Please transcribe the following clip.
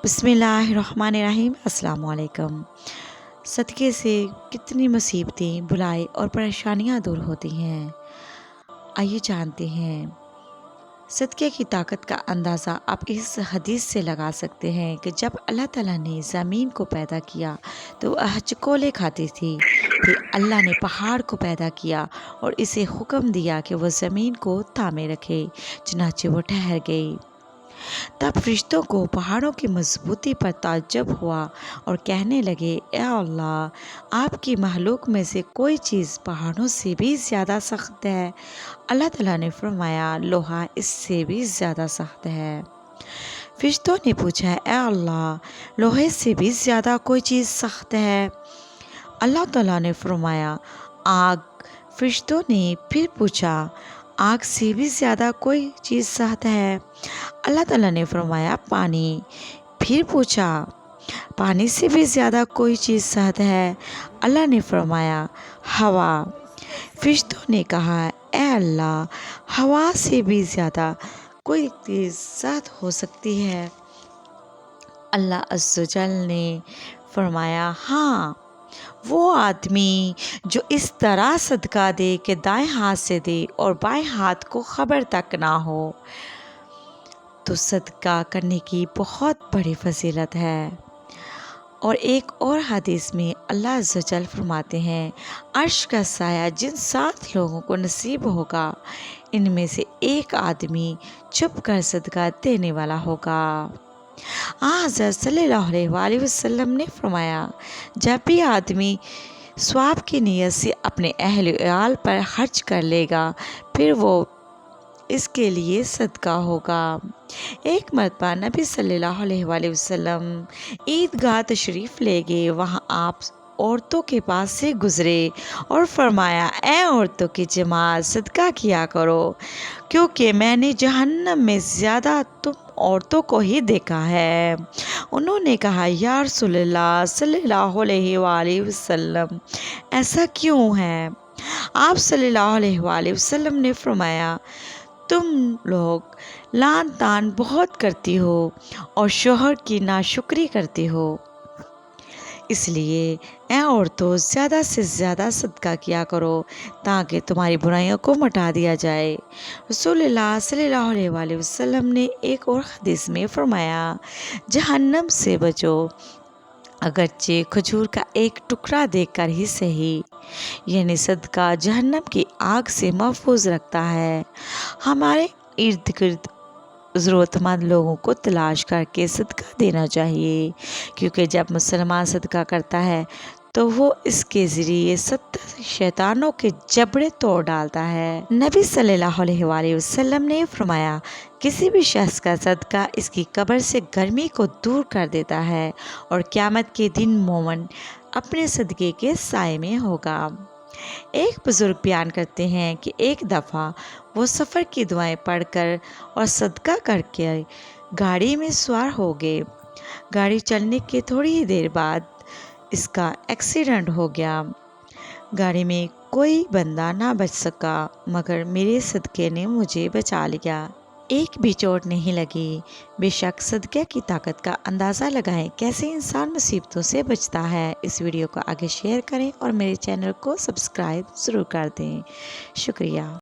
بسم اللہ الرحمن الرحیم۔ السلام علیکم۔ صدقے سے کتنی مصیبتیں، بلائی اور پریشانیاں دور ہوتی ہیں۔ آئیے جانتے ہیں۔ صدقے کی طاقت کا اندازہ آپ اس حدیث سے لگا سکتے ہیں کہ جب اللہ تعالیٰ نے زمین کو پیدا کیا تو وہ ہچکولے کھاتی تھی۔ پھر اللہ نے پہاڑ کو پیدا کیا اور اسے حکم دیا کہ وہ زمین کو تھامے رکھے، چنانچہ وہ ٹھہر گئی۔ تب فرشتوں کو پہاڑوں کی مضبوطی پر تعجب ہوا اور کہنے لگے، اے اللہ، آپ کی مخلوق میں سے کوئی چیز پہاڑوں سے بھی زیادہ سخت ہے؟ اللہ تعالیٰ نے فرمایا، لوہا اس سے بھی زیادہ سخت ہے۔ فرشتوں نے پوچھا، اے اللہ، لوہے سے بھی زیادہ کوئی چیز سخت ہے؟ اللہ تعالیٰ نے فرمایا، آگ۔ فرشتوں نے پھر پوچھا، آگ سے بھی زیادہ کوئی چیز سخت ہے؟ اللہ تعالیٰ نے فرمایا، پانی۔ پھر پوچھا، پانی سے بھی زیادہ کوئی چیز سخت ہے؟ اللہ نے فرمایا، ہوا۔ فرشتوں نے کہا، اے اللہ، ہوا سے بھی زیادہ کوئی چیز سخت ہو سکتی ہے؟ اللہ عز و جل نے فرمایا، ہاں، وہ آدمی جو اس طرح صدقہ دے کہ دائیں ہاتھ سے دے اور بائیں ہاتھ کو خبر تک نہ ہو، تو صدقہ کرنے کی بہت بڑی فضیلت ہے۔ اور ایک اور حدیث میں اللہ عز و جل فرماتے ہیں، عرش کا سایہ جن 7 لوگوں کو نصیب ہوگا، ان میں سے ایک آدمی چھپ کر صدقہ دینے والا ہوگا۔ حضرت صلی اللہ علیہ وآلہ وسلم نے فرمایا، جب بھی آدمی ثواب کی نیت سے اپنے اہل و عیال پر خرچ کر لے گا، پھر وہ اس کے لیے صدقہ ہوگا۔ ایک مرتبہ نبی صلی اللہ علیہ وآلہ وسلم عیدگاہ تشریف لے گئے۔ وہاں آپ عورتوں کے پاس سے گزرے اور فرمایا، اے عورتوں کی جماعت، صدقہ کیا کرو، کیونکہ میں نے جہنم میں زیادہ تم عورتوں کو ہی دیکھا ہے۔ انہوں نے کہا، یا رسول اللہ صلی اللہ علیہ وآلہ وسلم، ایسا کیوں ہے؟ آپ صلی اللہ علیہ وآلہ وسلم نے فرمایا، تم لوگ لعن طعن بہت کرتی ہو اور شوہر کی ناشکری کرتی ہو، اس لیے اے عورتوں، زیادہ سے زیادہ صدقہ کیا کرو تاکہ تمہاری برائیوں کو مٹا دیا جائے۔ رسول اللہ صلی اللہ علیہ وآلہ وسلم نے ایک اور حدیث میں فرمایا، جہنم سے بچو، اگرچہ کھجور کا ایک ٹکڑا دیکھ کر ہی صحیح، یعنی صدقہ جہنم کی آگ سے محفوظ رکھتا ہے۔ ہمارے ارد گرد ضرورت مند لوگوں کو تلاش کر کے صدقہ دینا چاہیے، کیونکہ جب مسلمان صدقہ کرتا ہے تو وہ اس کے ذریعے 70 شیطانوں کے جبڑے توڑ ڈالتا ہے۔ نبی صلی اللہ علیہ وآلہ وسلم نے فرمایا، کسی بھی شخص کا صدقہ اس کی قبر سے گرمی کو دور کر دیتا ہے اور قیامت کے دن مومن اپنے صدقے کے سائے میں ہوگا۔ ایک بزرگ بیان کرتے ہیں کہ ایک دفعہ وہ سفر کی دعائیں پڑھ کر اور صدقہ کر کے گاڑی میں سوار ہو گئے۔ گاڑی چلنے کے تھوڑی ہی دیر بعد اس کا ایکسیڈنٹ ہو گیا۔ گاڑی میں کوئی بندہ نہ بچ سکا، مگر میرے صدقے نے مجھے بچا لیا، ایک بھی چوٹ نہیں لگی۔ بے شک صدقے کی طاقت کا اندازہ لگائیں کیسے انسان مصیبتوں سے بچتا ہے۔ اس ویڈیو کو آگے شیئر کریں اور میرے چینل کو سبسکرائب ضرور کر دیں۔ شکریہ۔